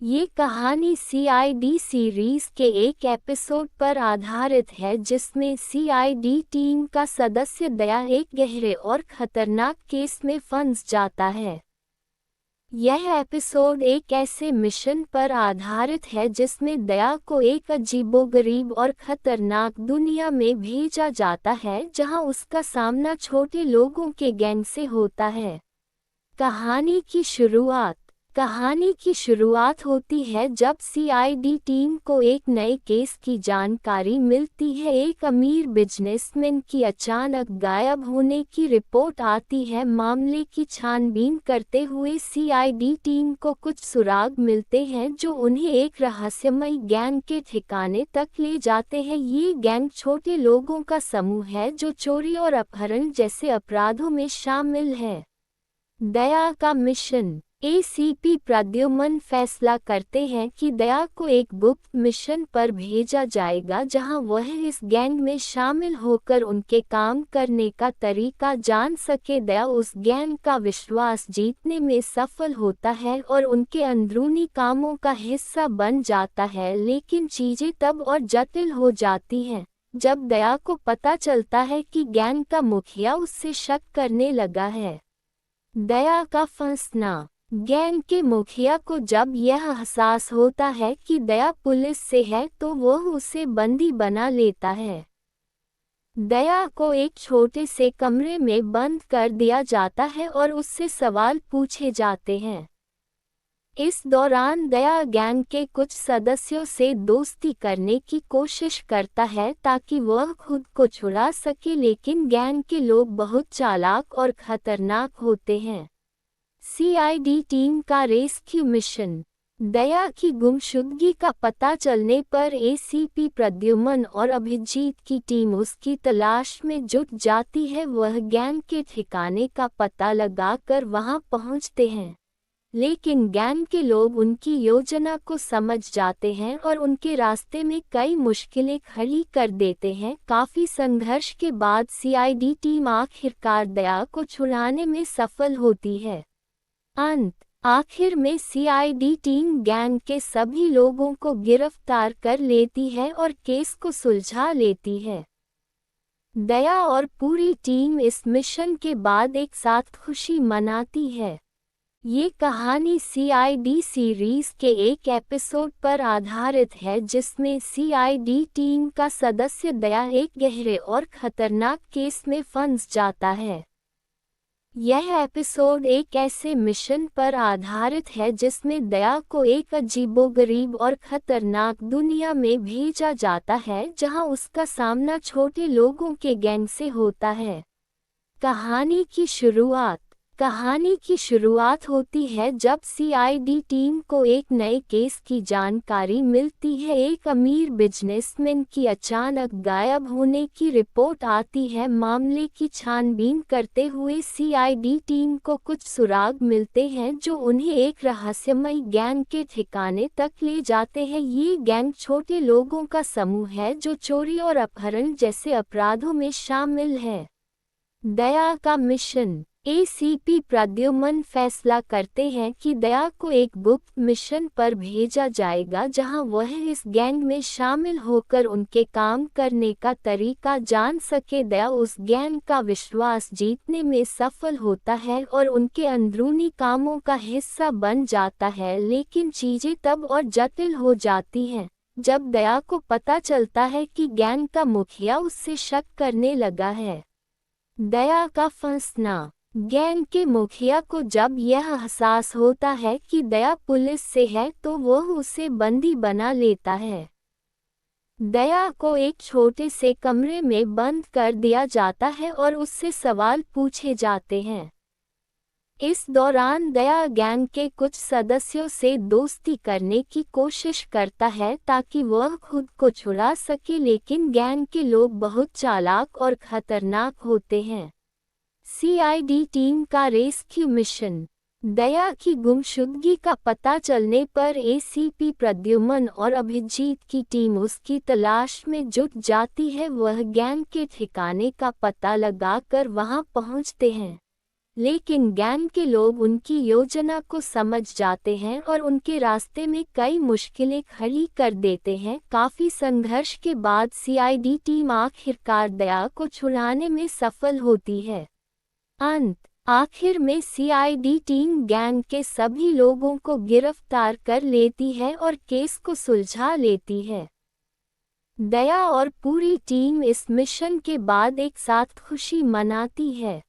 ये कहानी CID series के एक एपिसोड पर आधारित है जिसमें सीआईडी टीम का सदस्य दया एक गहरे और खतरनाक केस में फंस जाता है। यह एपिसोड एक ऐसे मिशन पर आधारित है जिसमें दया को एक अजीबोगरीब और खतरनाक दुनिया में भेजा जाता है जहां उसका सामना छोटे लोगों के गैंग से होता है। कहानी की शुरुआत होती है जब सीआईडी टीम को एक नए केस की जानकारी मिलती है। एक अमीर बिजनेसमैन की अचानक गायब होने की रिपोर्ट आती है। मामले की छानबीन करते हुए सीआईडी टीम को कुछ सुराग मिलते हैं जो उन्हें एक रहस्यमयी गैंग के ठिकाने तक ले जाते हैं। ये गैंग छोटे लोगों का समूह है जो चोरी और अपहरण जैसे अपराधों में शामिल है। दया का मिशन। एसीपी प्रद्युमन फैसला करते हैं कि दया को एक गुप्त मिशन पर भेजा जाएगा जहां वह इस गैंग में शामिल होकर उनके काम करने का तरीका जान सके। दया उस गैंग का विश्वास जीतने में सफल होता है और उनके अंदरूनी कामों का हिस्सा बन जाता है, लेकिन चीजें तब और जटिल हो जाती हैं जब दया को पता चलता है कि गैंग का मुखिया उससे शक करने लगा है। दया का फंसना। गैंग के मुखिया को जब यह एहसास होता है कि दया पुलिस से है तो वह उसे बंदी बना लेता है। दया को एक छोटे से कमरे में बंद कर दिया जाता है और उससे सवाल पूछे जाते हैं। इस दौरान दया गैंग के कुछ सदस्यों से दोस्ती करने की कोशिश करता है ताकि वह खुद को छुड़ा सके, लेकिन गैंग के लोग बहुत चालाक और खतरनाक होते हैं। सीआईडी टीम का रेस्क्यू मिशन। दया की गुमशुदगी का पता चलने पर एसीपी प्रद्युमन और अभिजीत की टीम उसकी तलाश में जुट जाती है। वह गैंग के ठिकाने का पता लगाकर वहां पहुंचते हैं, लेकिन गैंग के लोग उनकी योजना को समझ जाते हैं और उनके रास्ते में कई मुश्किलें खड़ी कर देते हैं। काफी संघर्ष के बाद सीआईडी टीम आखिरकार दया को छुड़ाने में सफल होती है। आखिर में सीआईडी टीम गैंग के सभी लोगों को गिरफ्तार कर लेती है और केस को सुलझा लेती है। दया और पूरी टीम इस मिशन के बाद एक साथ खुशी मनाती है। ये कहानी सीआईडी सीरीज के एक एपिसोड पर आधारित है जिसमें सीआईडी टीम का सदस्य दया एक गहरे और खतरनाक केस में फंस जाता है। यह एपिसोड एक ऐसे मिशन पर आधारित है जिसमें दया को एक अजीबोगरीब और खतरनाक दुनिया में भेजा जाता है जहां उसका सामना छोटे लोगों के गैंग से होता है। कहानी की शुरुआत होती है जब सीआईडी टीम को एक नए केस की जानकारी मिलती है। एक अमीर बिजनेसमैन की अचानक गायब होने की रिपोर्ट आती है। मामले की छानबीन करते हुए सीआईडी टीम को कुछ सुराग मिलते हैं जो उन्हें एक रहस्यमयी गैंग के ठिकाने तक ले जाते हैं। ये गैंग छोटे लोगों का समूह है जो चोरी और अपहरण जैसे अपराधों में शामिल है। दया का मिशन। एसीपी प्रद्युमन फैसला करते हैं कि दया को एक गुप्त मिशन पर भेजा जाएगा जहां वह इस गैंग में शामिल होकर उनके काम करने का तरीका जान सके। दया उस गैंग का विश्वास जीतने में सफल होता है और उनके अंदरूनी कामों का हिस्सा बन जाता है, लेकिन चीजें तब और जटिल हो जाती हैं जब दया को पता चलता है कि गैंग का मुखिया उससे शक करने लगा है। दया का फंसना। गैंग के मुखिया को जब यह एहसास होता है कि दया पुलिस से है तो वह उसे बंदी बना लेता है। दया को एक छोटे से कमरे में बंद कर दिया जाता है और उससे सवाल पूछे जाते हैं। इस दौरान दया गैंग के कुछ सदस्यों से दोस्ती करने की कोशिश करता है ताकि वह खुद को छुड़ा सके, लेकिन गैंग के लोग बहुत चालाक और खतरनाक होते हैं। सीआईडी टीम का रेस्क्यू मिशन। दया की गुमशुदगी का पता चलने पर एसीपी प्रद्युमन और अभिजीत की टीम उसकी तलाश में जुट जाती है। वह गैंग के ठिकाने का पता लगाकर वहां पहुंचते हैं, लेकिन गैंग के लोग उनकी योजना को समझ जाते हैं और उनके रास्ते में कई मुश्किलें खड़ी कर देते हैं। काफी संघर्ष के बाद सीआईडी टीम आखिरकार दया को छुड़ाने में सफल होती है। आखिर में सीआईडी टीम गैंग के सभी लोगों को गिरफ्तार कर लेती है और केस को सुलझा लेती है। दया और पूरी टीम इस मिशन के बाद एक साथ खुशी मनाती है।